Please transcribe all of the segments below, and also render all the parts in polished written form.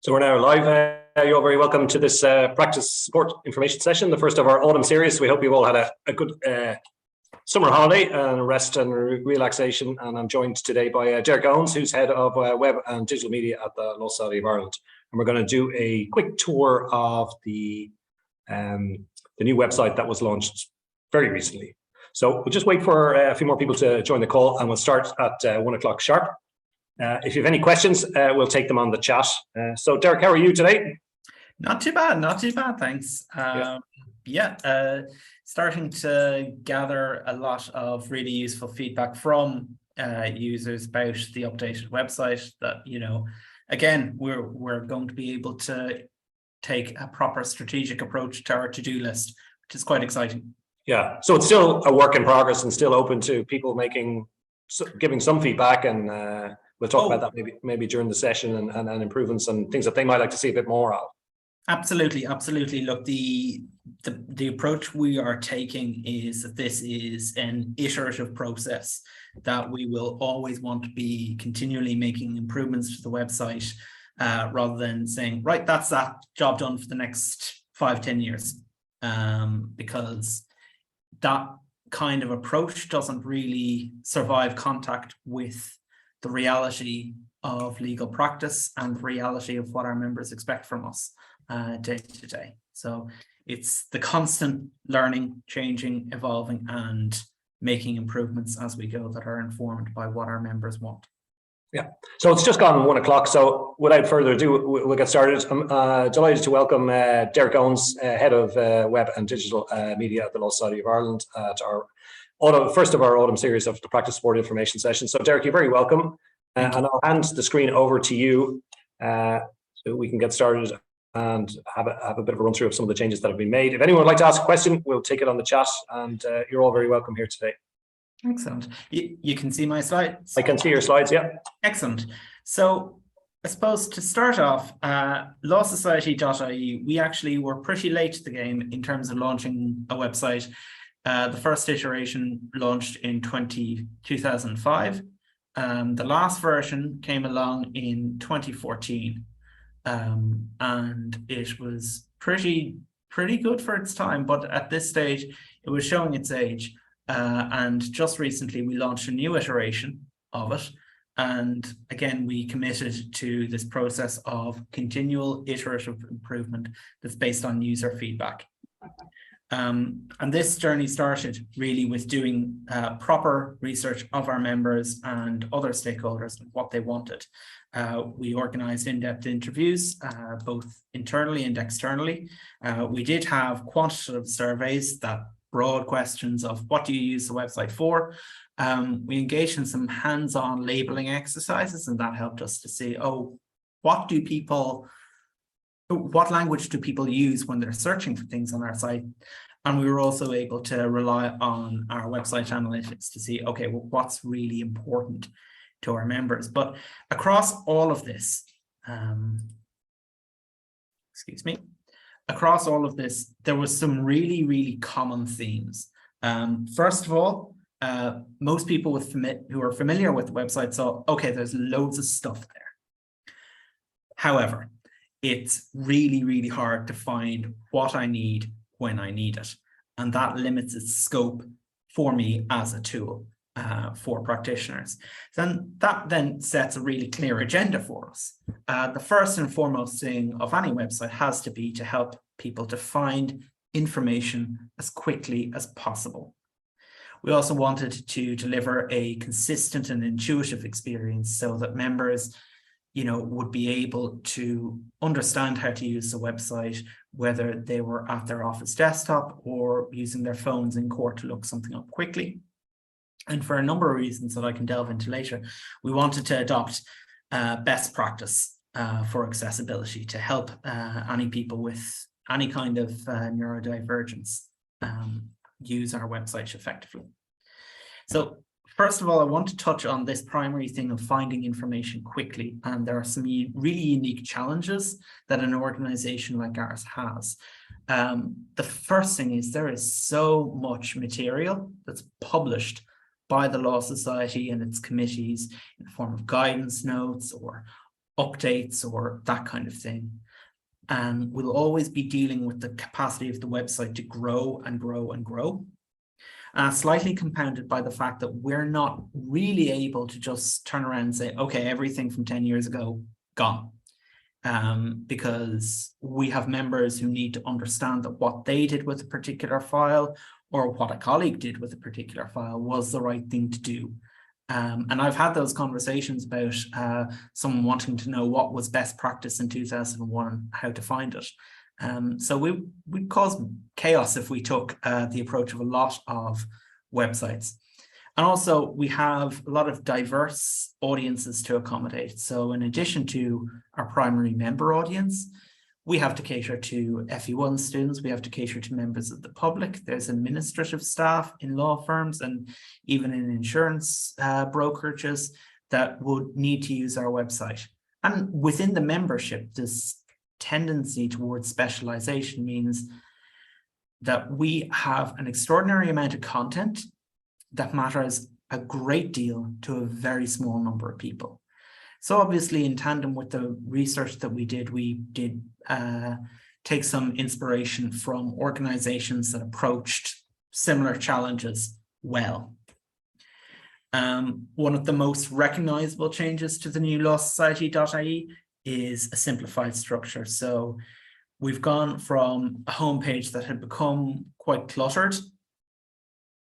So we're now live. You're very welcome to this practice support information session, the first of our autumn series. We hope you've all had a good summer holiday and rest and relaxation. And I'm joined today by Derek Owens, who's head of web and digital media at the Law Society of Ireland. And we're going to do a quick tour of the new website that was launched very recently. So we'll just wait for a few more people to join the call, and we'll start at 1 o'clock sharp. If you have any questions, we'll take them on the chat. So Derek, how are you today? Not too bad, thanks. Starting to gather a lot of really useful feedback from users about the updated website that, again, we're going to be able to take a proper strategic approach to our to-do list, which is quite exciting. Yeah, so it's still a work in progress and still open to people giving some feedback, and we'll talk about that maybe during the session and improvements and things that they might like to see a bit more of. Absolutely. Look, the approach we are taking is that this is an iterative process, that we will always want to be continually making improvements to the website, rather than saying, right, that's that job done for the next 5-10 years, because that kind of approach doesn't really survive contact with the reality of legal practice and the reality of what our members expect from us day to day. So it's the constant learning, changing, evolving, and making improvements as we go that are informed by what our members want. Yeah, so it's just gone 1 o'clock. So without further ado, we'll get started. I'm delighted to welcome Derek Owens, head of web and digital media at the Law Society of Ireland, at our first of our autumn series of the practice support information session. So Derek, you're very welcome. And I'll hand the screen over to you so we can get started and have a bit of a run through of some of the changes that have been made. If anyone would like to ask a question, we'll take it on the chat, and you're all very welcome here today. Excellent. You can see my slides? I can see your slides, yeah. Excellent. So I suppose to start off, lawsociety.ie, we actually were pretty late to the game in terms of launching a website. The first iteration launched in 2005. The last version came along in 2014, and it was pretty good for its time, but at this stage it was showing its age. And just recently we launched a new iteration of it, and again we committed to this process of continual iterative improvement that's based on user feedback. And this journey started really with doing proper research of our members and other stakeholders and what they wanted. We organized in-depth interviews, both internally and externally. We did have quantitative surveys, that broad questions of what do you use the website for. We engaged in some hands-on labeling exercises, and that helped us to see, what language do people use when they're searching for things on our site? And we were also able to rely on our website analytics to see, okay, well, what's really important to our members. But across all of this, there was some really common themes. First of all, most people who are familiar with the website saw, okay, there's loads of stuff there. However, it's really hard to find what I need when I need it. And that limits its scope for me as a tool for practitioners. That then sets a really clear agenda for us. The first and foremost thing of any website has to be to help people to find information as quickly as possible. We also wanted to deliver a consistent and intuitive experience so that members would be able to understand how to use the website, whether they were at their office desktop or using their phones in court to look something up quickly. And for a number of reasons that I can delve into later, we wanted to adopt best practice for accessibility to help any people with any kind of neurodivergence use our website effectively. So first of all, I want to touch on this primary thing of finding information quickly, and there are some really unique challenges that an organization like ours has. The first thing is there is so much material that's published by the Law Society and its committees in the form of guidance notes or updates or that kind of thing. And we'll always be dealing with the capacity of the website to grow and grow and grow. Slightly compounded by the fact that we're not really able to just turn around and say, okay, everything from 10 years ago, gone. Because we have members who need to understand that what they did with a particular file or what a colleague did with a particular file was the right thing to do. And I've had those conversations about someone wanting to know what was best practice in 2001 and how to find it. So we'd cause chaos if we took the approach of a lot of websites. And also we have a lot of diverse audiences to accommodate. So in addition to our primary member audience, we have to cater to FE1 students, we have to cater to members of the public. There's administrative staff in law firms and even in insurance brokerages that would need to use our website. And within the membership, this tendency towards specialization means that we have an extraordinary amount of content that matters a great deal to a very small number of people. So obviously in tandem with the research that we did take some inspiration from organizations that approached similar challenges well. One of the most recognizable changes to the new lawsociety.ie is a simplified structure. So we've gone from a homepage that had become quite cluttered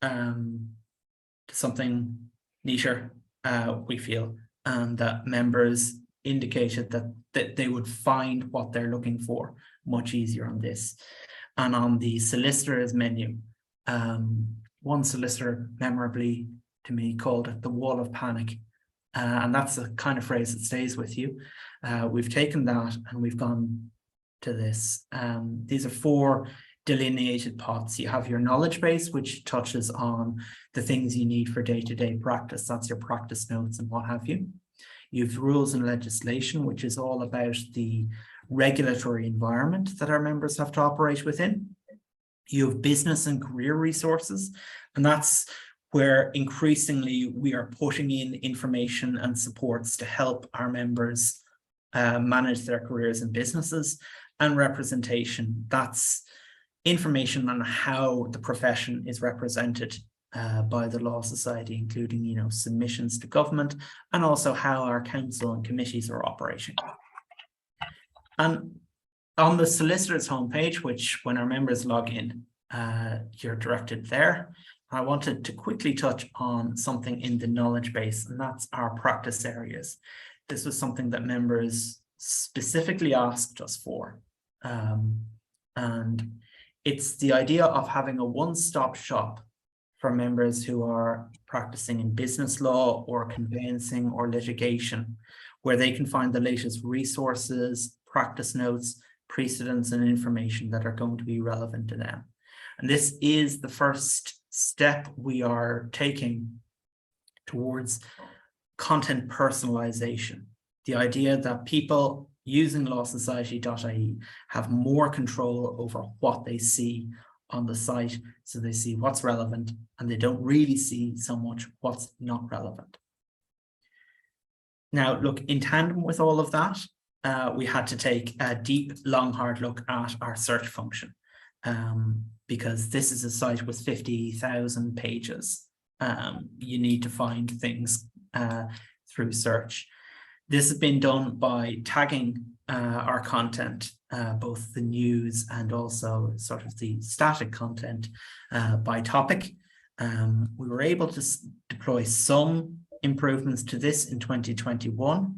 to something neater, we feel, and that members indicated that they would find what they're looking for much easier on this. And on the solicitors menu, one solicitor memorably to me called it the wall of panic. And that's the kind of phrase that stays with you. We've taken that and we've gone to this. These are 4 delineated pots. You have your knowledge base, which touches on the things you need for day-to-day practice. That's your practice notes and what have you. You have rules and legislation, which is all about the regulatory environment that our members have to operate within. You have business and career resources, and that's where increasingly we are putting in information and supports to help our members manage their careers and businesses. And representation, that's information on how the profession is represented by the Law Society, including, submissions to government, and also how our council and committees are operating. And on the solicitor's homepage, which when our members log in, you're directed there. I wanted to quickly touch on something in the knowledge base, and that's our practice areas. This was something that members specifically asked us for. And it's the idea of having a one-stop shop for members who are practicing in business law or conveyancing or litigation, where they can find the latest resources, practice notes, precedents, and information that are going to be relevant to them. And this is the first step we are taking towards content personalization. The idea that people using lawsociety.ie have more control over what they see on the site, so they see what's relevant and they don't really see so much what's not relevant. Now, look, in tandem with all of that, we had to take a deep, long, hard look at our search function, because this is a site with 50,000 pages. You need to find things through search. This has been done by tagging our content, both the news and also sort of the static content by topic. We were able to deploy some improvements to this in 2021,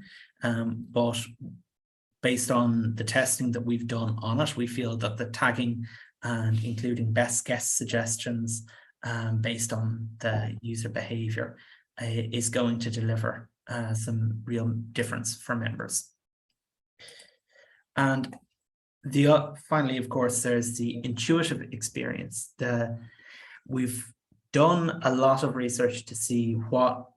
but based on the testing that we've done on it, we feel that the tagging and including best guess suggestions based on the user behavior is going to deliver some real difference for members. And finally, of course, there's the intuitive experience. We've done a lot of research to see how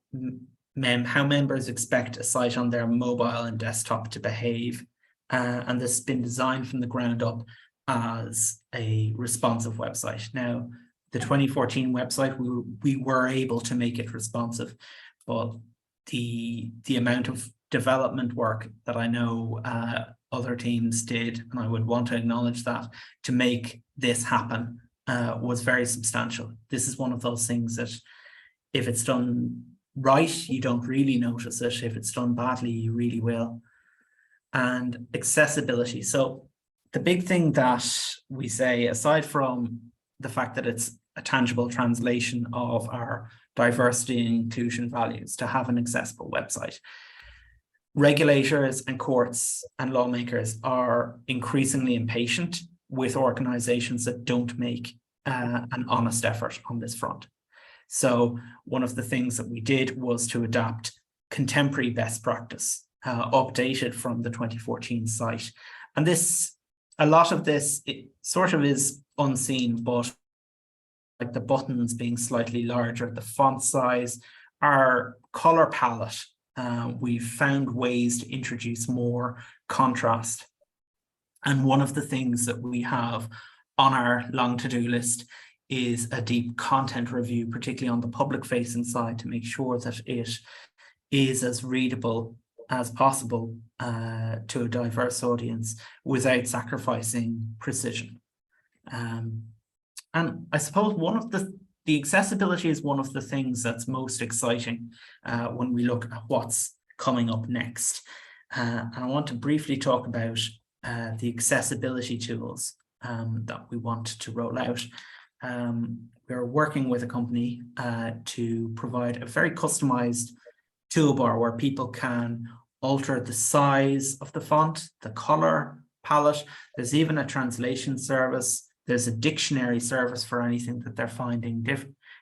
members expect a site on their mobile and desktop to behave, and this has been designed from the ground up as a responsive website. Now, the 2014 website, we were able to make it responsive, but the amount of development work that I know other teams did, and I would want to acknowledge that, to make this happen was very substantial. This is one of those things that if it's done right, you don't really notice it. If it's done badly, you really will. And accessibility. So the big thing that we say, aside from the fact that it's a tangible translation of our diversity and inclusion values to have an accessible website, regulators and courts and lawmakers are increasingly impatient with organizations that don't make an honest effort on this front. So one of the things that we did was to adapt contemporary best practice, updated from the 2014 site. And this, a lot of this, it sort of is unseen, but like the buttons being slightly larger, the font size, our color palette, we've found ways to introduce more contrast. And one of the things that we have on our long to-do list is a deep content review, particularly on the public-facing side, to make sure that it is as readable as possible to a diverse audience without sacrificing precision. And I suppose one of the accessibility is one of the things that's most exciting when we look at what's coming up next. And I want to briefly talk about the accessibility tools that we want to roll out. We're working with a company to provide a very customized toolbar where people can alter the size of the font, the color palette. There's even a translation service. There's a dictionary service for anything that they're finding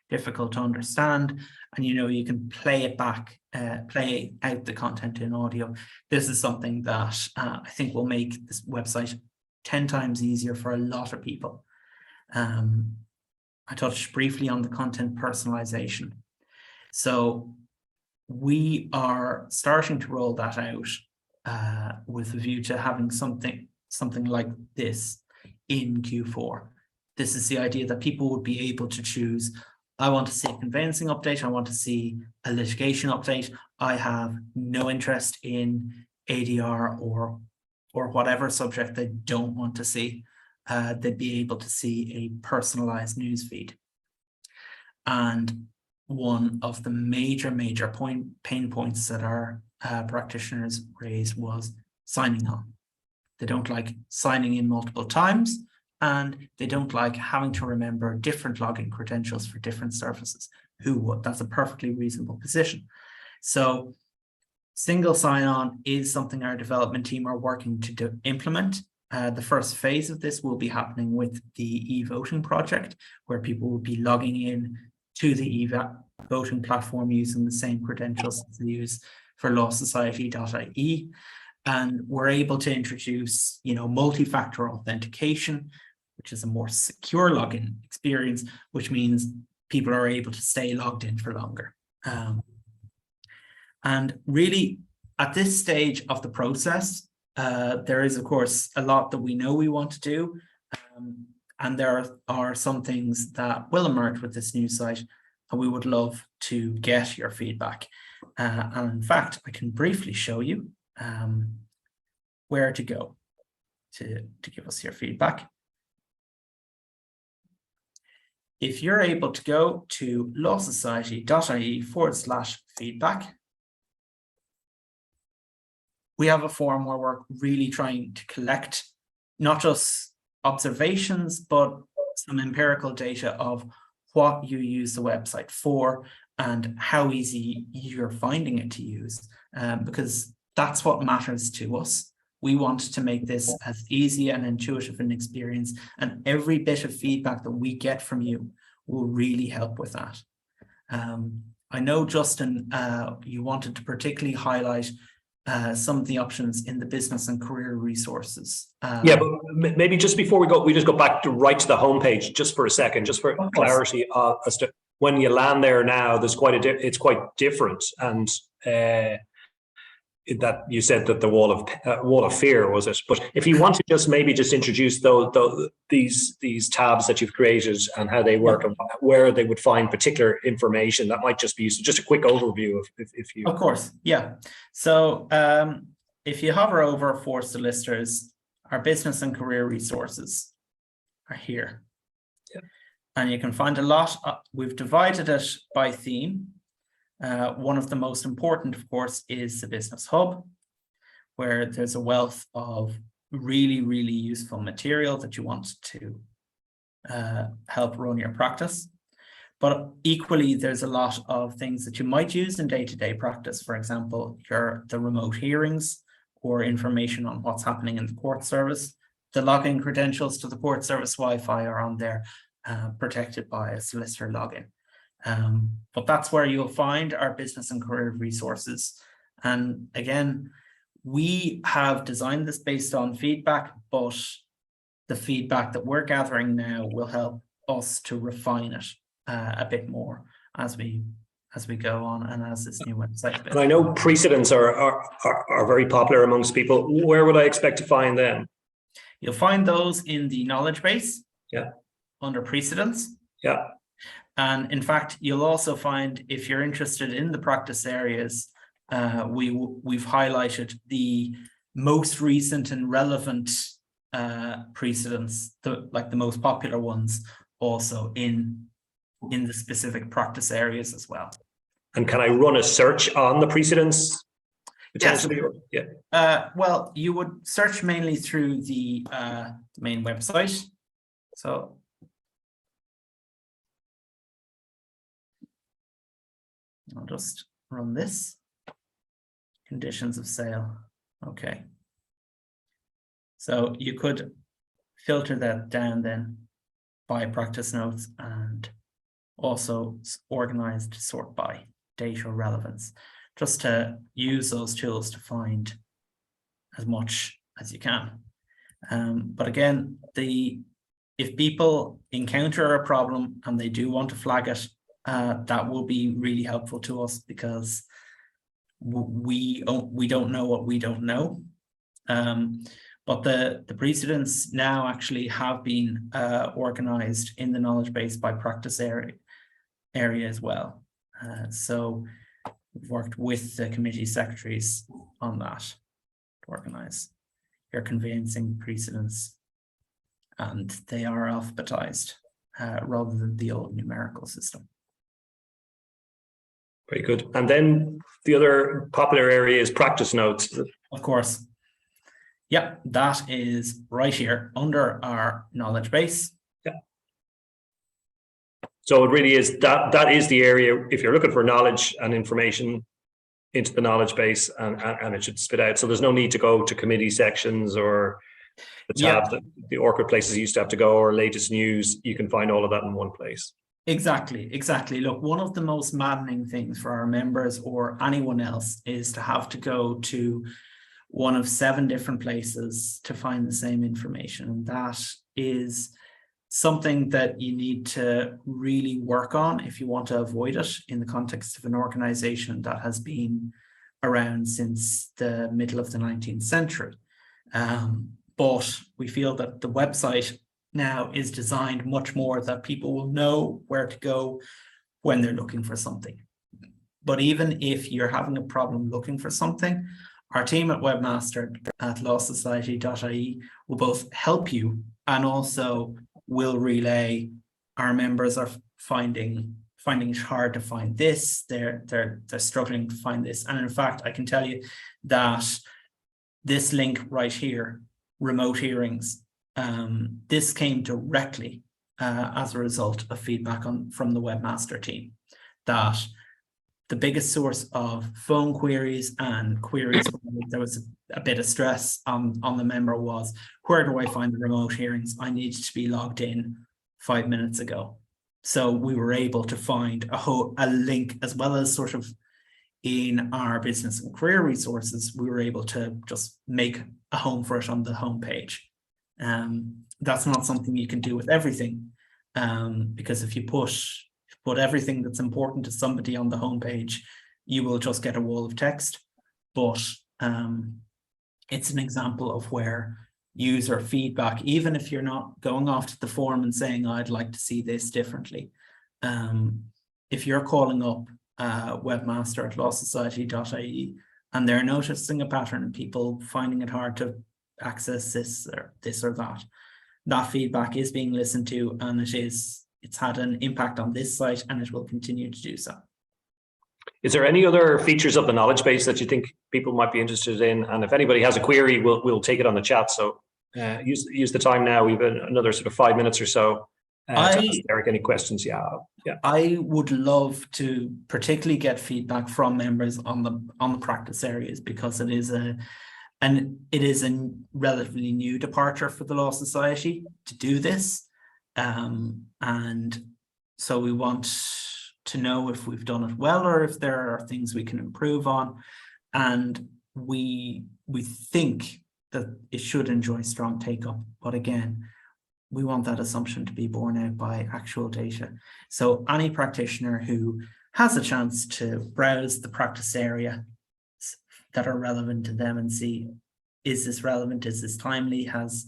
difficult to understand. And, you know, you can play it back, play out the content in audio. This is something that I think will make this website 10 times easier for a lot of people. I touched briefly on the content personalization. So we are starting to roll that out with a view to having something like this in Q4. This is the idea that people would be able to choose, I want to see a conveyancing update, I want to see a litigation update, I have no interest in ADR or whatever subject they don't want to see. They'd be able to see a personalized newsfeed. And one of the major pain points that our practitioners raised was signing on. They don't like signing in multiple times, and they don't like having to remember different login credentials for different services. Who would? That's a perfectly reasonable position. So single sign-on is something our development team are working to implement. The first phase of this will be happening with the e-voting project, where people will be logging in to the e-voting platform using the same credentials as they use for lawsociety.ie. And we're able to introduce, you know, multi-factor authentication, which is a more secure login experience, which means people are able to stay logged in for longer. And really, at this stage of the process, there is, of course, a lot that we know we want to do. And there are some things that will emerge with this new site, and we would love to get your feedback. And in fact, I can briefly show you where to go to give us your feedback. If you're able to go to lawsociety.ie/feedback, we have a forum where we're really trying to collect not just observations, but some empirical data of what you use the website for and how easy you're finding it to use, because that's what matters to us. We want to make this as easy and intuitive an experience, and every bit of feedback that we get from you will really help with that. I know, Justin, you wanted to particularly highlight some of the options in the business and career resources. Yeah, but maybe just before we just go back right to the homepage just for a second, just for clarity as to when you land there now. There's it's quite different, and that you said that the wall of fear was it? But if you want to just maybe just introduce these tabs that you've created and how they work and where they would find particular information, that might just be useful. Just a quick overview of if you. Of course, yeah. So if you hover over for solicitors, our business and career resources are here. Yeah. And you can find a lot. We've divided it by theme. One of the most important, of course, is the Business Hub, where there's a wealth of really, really useful material that you want to help run your practice. But equally, there's a lot of things that you might use in day-to-day practice. For example, the remote hearings or information on what's happening in the court service. The login credentials to the court service Wi-Fi are on there, protected by a solicitor login. But that's where you'll find our business and career resources. And again, we have designed this based on feedback, but the feedback that we're gathering now will help us to refine it a bit more as we go on and as this new website. And I know precedents are very popular amongst people. Where would I expect to find them? You'll find those in the knowledge base. Yeah. Under precedents. Yeah. And in fact, you'll also find, if you're interested in the practice areas, we've highlighted the most recent and relevant precedents, like the most popular ones, also in the specific practice areas as well. And can I run a search on the precedents? Potentially? Yes. Yeah. Well, you would search mainly through the main website. So I'll just run this. Conditions of sale. Okay. So you could filter that down then by practice notes and also organize to sort by date or relevance, just to use those tools to find as much as you can. But again, if people encounter a problem and they do want to flag it, that will be really helpful to us, because we don't know what we don't know. But the precedents now actually have been organized in the knowledge base by practice area as well. So we've worked with the committee secretaries on that to organize your conveyancing precedents, and they are alphabetized rather than the old numerical system. Very good. And then the other popular area is practice notes. Of course. Yeah, that is right here under our knowledge base. Yeah. So it really is that is the area, if you're looking for knowledge and information, into the knowledge base, and it should spit out. So there's no need to go to committee sections or the tabs that the awkward places used to have to go, or latest news. You can find all of that in one place. Exactly. Look, one of the most maddening things for our members or anyone else is to have to go to one of 7 different places to find the same information. And that is something that you need to really work on if you want to avoid it in the context of an organization that has been around since the middle of the 19th century. But we feel that the website now is designed much more that people will know where to go when they're looking for something. But even if you're having a problem looking for something, our team at Webmaster at lawsociety.ie will both help you and also will relay our members are finding it hard to find this. They're struggling to find this. And in fact, I can tell you that this link right here, remote hearings, this came directly as a result of feedback from the Webmaster team, that the biggest source of phone queries and queries where there was a bit of stress on the member was, where do I find the remote hearings? I needed to be logged in 5 minutes ago. So we were able to find a link, as well as sort of in our business and career resources, we were able to just make a home for it on the homepage. That's not something you can do with everything, because if you put everything that's important to somebody on the homepage, you will just get a wall of text. But It's an example of where user feedback, even if you're not going off to the forum and saying, I'd like to see this differently. If you're calling up webmaster at lawsociety.ie and they're noticing a pattern and people finding it hard to access this or that, that feedback is being listened to, and it's had an impact on this site, and it will continue to do so. Is there any other features of the knowledge base that you think people might be interested in? And if anybody has a query, we'll take it on the chat. So use the time now. We've another sort of 5 minutes or so to ask Derek any questions. Yeah. I would love to particularly get feedback from members on the practice areas, because it is a relatively new departure for the Law Society to do this. And so we want to know if we've done it well or if there are things we can improve on. And we think that it should enjoy strong take-up. But again, we want that assumption to be borne out by actual data. So any practitioner who has a chance to browse the practice area that are relevant to them and see, is this relevant? Is this timely? Has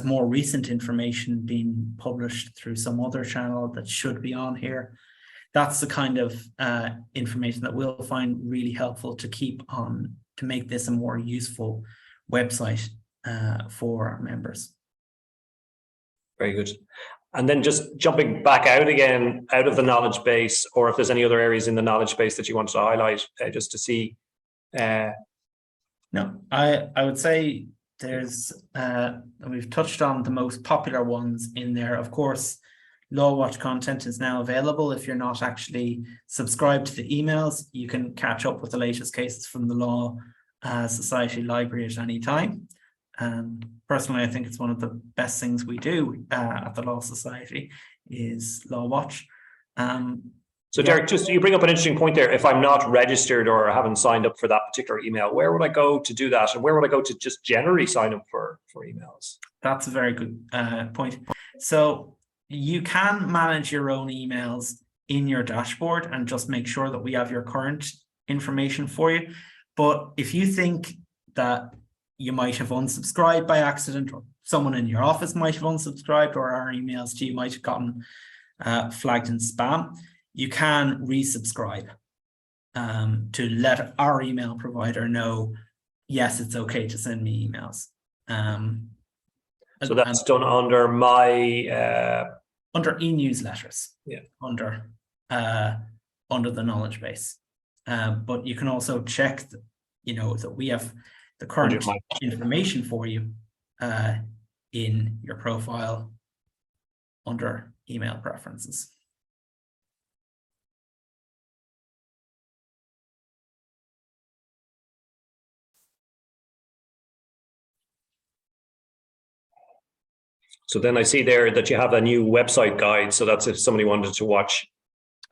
more recent information been published through some other channel that should be on here? That's the kind of information that we'll find really helpful to keep on, to make this a more useful website for our members. Very good. And then just jumping back out again, out of the knowledge base, or if there's any other areas in the knowledge base that you want to highlight, just to see. No, I would say there's, we've touched on the most popular ones in there. Of course, Law Watch content is now available. If you're not actually subscribed to the emails, you can catch up with the latest cases from the Law Society Library at any time. Personally, I think it's one of the best things we do at the Law Society is Law Watch. So Derek, just you bring up an interesting point there. If I'm not registered or haven't signed up for that particular email, where would I go to do that? And where would I go to just generally sign up for emails? That's a very good point. So you can manage your own emails in your dashboard and just make sure that we have your current information for you. But if you think that you might have unsubscribed by accident, or someone in your office might have unsubscribed, or our emails to you might have gotten flagged in spam, you can resubscribe to let our email provider know, yes, it's okay to send me emails. So that's done under my under e-newsletters. Yeah. Under the knowledge base. But you can also check that, that we have the current information for you in your profile under email preferences. So then I see there that you have a new website guide. So that's if somebody wanted to watch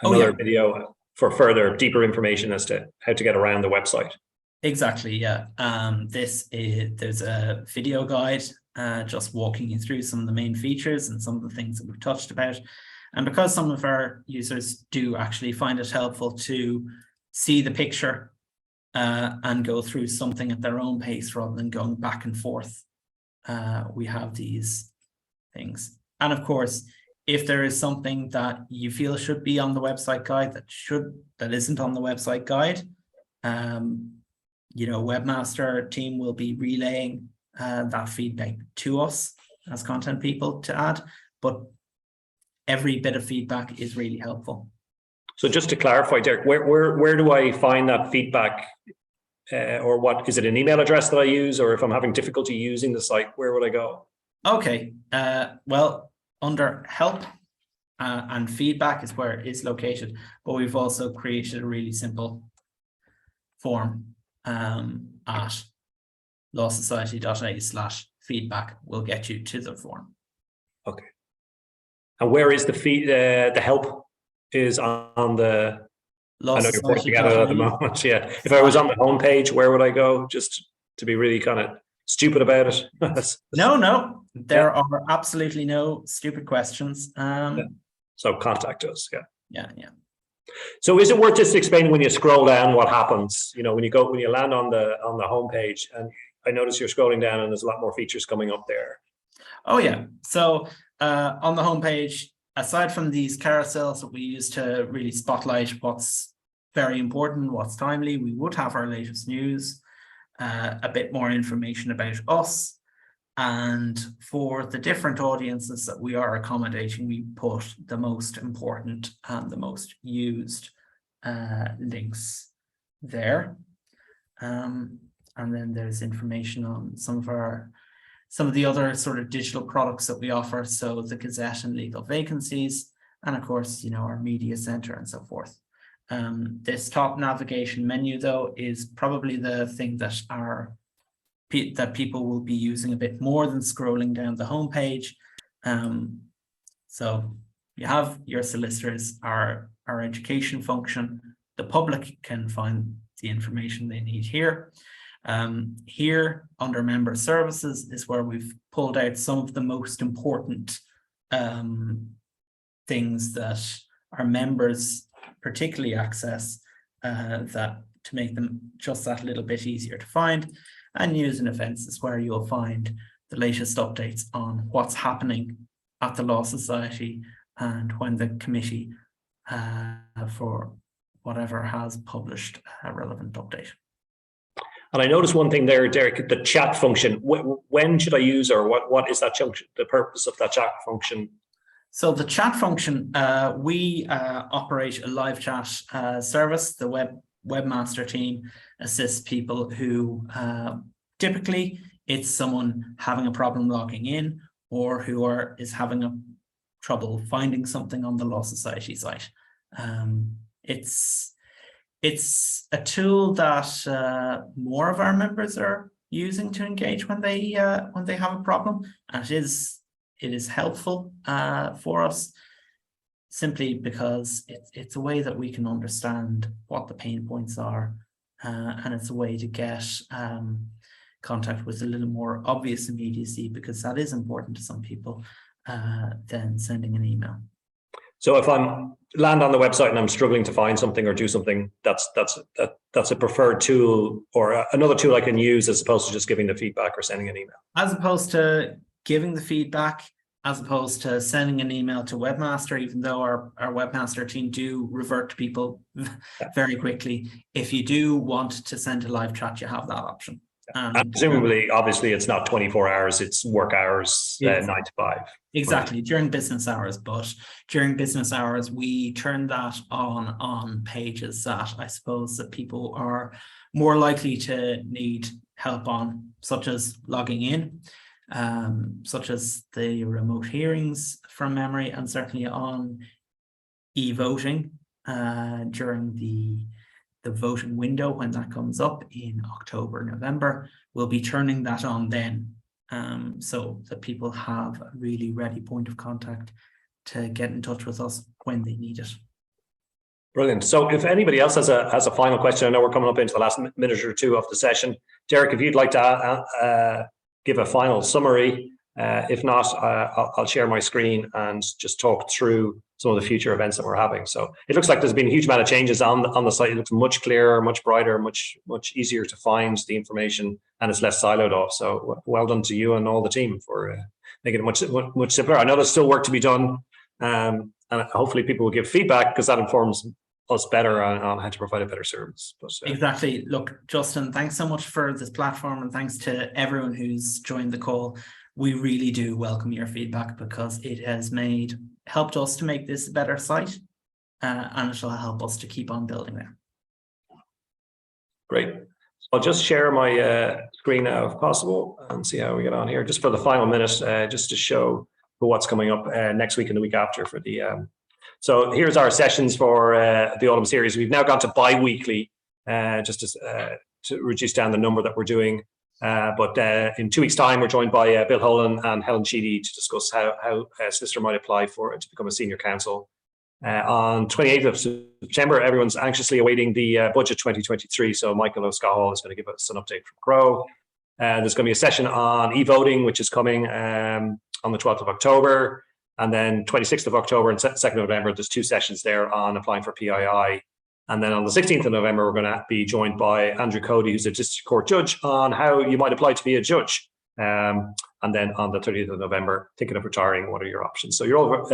another video for further, deeper information as to how to get around the website. Exactly, yeah. There's a video guide just walking you through some of the main features and some of the things that we've touched about. And because some of our users do actually find it helpful to see the picture and go through something at their own pace rather than going back and forth, we have these things. And of course, if there is something that you feel should be on the website guide that isn't on the website guide, Webmaster Team will be relaying that feedback to us as content people to add, but every bit of feedback is really helpful. So just to clarify, Derek, where do I find that feedback? Or what is it, an email address that I use, or if I'm having difficulty using the site, where would I go? Okay, well, under help and feedback is where it is located, but we've also created a really simple form at lawsociety.ie/feedback will get you to the form. Okay. And where is the help is on the, I know you're putting together at the moment. Yeah. If I was on the homepage, where would I go? Just to be really kind of stupid about it. No, there are absolutely no stupid questions. So contact us. Yeah. Yeah. So is it worth just explaining when you scroll down what happens? You know, when you land on the homepage, and I notice you're scrolling down and there's a lot more features coming up there. Oh yeah. So on the homepage, aside from these carousels that we use to really spotlight what's very important, what's timely, we would have our latest news, a bit more information about us. And for the different audiences that we are accommodating, we put the most important and the most used links there. And then there's information on some of the other sort of digital products that we offer. So the Gazette and legal vacancies, and of course, our media center and so forth. This top navigation menu, though, is probably the thing that people will be using a bit more than scrolling down the homepage. So you have your solicitors, our education function. The public can find the information they need here. Here under member services is where we've pulled out some of the most important things that our members particularly access, that to make them just that little bit easier to find. And news and events is where you'll find the latest updates on what's happening at the Law Society and when the committee for whatever has published a relevant update. And I noticed one thing there, Derek, the chat function. When should I use, or what is that function, the purpose of that chat function? So the chat function, we operate a live chat service. The Webmaster Team assists people who typically it's someone having a problem logging in, or who is having a trouble finding something on the Law Society site. It's a tool that more of our members are using to engage when they have a problem, and it is helpful for us, simply because it's a way that we can understand what the pain points are, and it's a way to get contact with a little more obvious immediacy, because that is important to some people, than sending an email. So if I'm land on the website and I'm struggling to find something or do something, that's a preferred tool, or another tool I can use, as opposed to just giving the feedback or sending an email. As opposed to giving the feedback, as opposed to sending an email to Webmaster, even though our Webmaster team do revert to people very quickly. If you do want to send a live chat, you have that option. And presumably, obviously, it's not 24 hours, it's work hours, 9 to 5. Exactly, during business hours. But during business hours, we turn that on pages that I suppose that people are more likely to need help on, such as logging in, such as the remote hearings from memory, and certainly on e-voting during the voting window when that comes up in October, November. We'll be turning that on then, so that people have a really ready point of contact to get in touch with us when they need it. Brilliant. So if anybody else has a final question, I know we're coming up into the last minute or two of the session. Derek, if you'd like to give a final summary. If not, I'll share my screen and just talk through some of the future events that we're having. So it looks like there's been a huge amount of changes on the site. It looks much clearer, much brighter, much easier to find the information, and it's less siloed off. So well done to you and all the team for making it much simpler. I know there's still work to be done, and hopefully people will give feedback, because that informs us better on how to provide a better service. But, exactly. Look, Justin, thanks so much for this platform, and thanks to everyone who's joined the call. We really do welcome your feedback, because it has helped us to make this a better site, and it will help us to keep on building there. Great. I'll just share my screen now if possible and see how we get on here, just for the final minute, just to show what's coming up next week and the week after for the so here's our sessions for the autumn series. We've now gone to bi-weekly, just to reduce down the number that we're doing. But in 2 weeks' time, we're joined by Bill Holan and Helen Sheedy to discuss how a solicitor might apply to become a senior counsel. On 28th of September, everyone's anxiously awaiting the budget 2023. So Michael O'Scahall is going to give us an update from Crow. There's going to be a session on e-voting, which is coming on the 12th of October. And then 26th of October and 2nd of November, there's 2 sessions there on applying for PII. And then on the 16th of November, we're going to be joined by Andrew Cody, who's a district court judge, on how you might apply to be a judge. And then on the 30th of November, thinking of retiring, what are your options? So you're all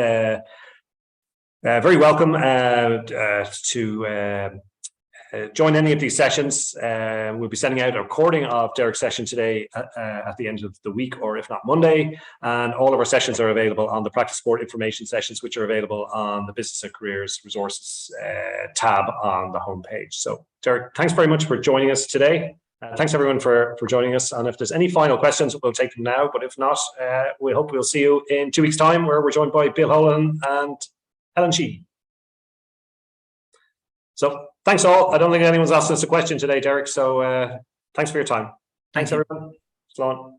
very welcome to join any of these sessions. We'll be sending out a recording of Derek's session today at the end of the week, or if not Monday. And all of our sessions are available on the practice support information sessions, which are available on the Business and Careers Resources tab on the homepage. So Derek, thanks very much for joining us today. Thanks everyone for joining us. And if there's any final questions, we'll take them now. But if not, we hope we'll see you in 2 weeks' time, where we're joined by Bill Holan and Helen Sheehy. So thanks all. I don't think anyone's asked us a question today, Derek. So thanks for your time. Thanks everyone. So on.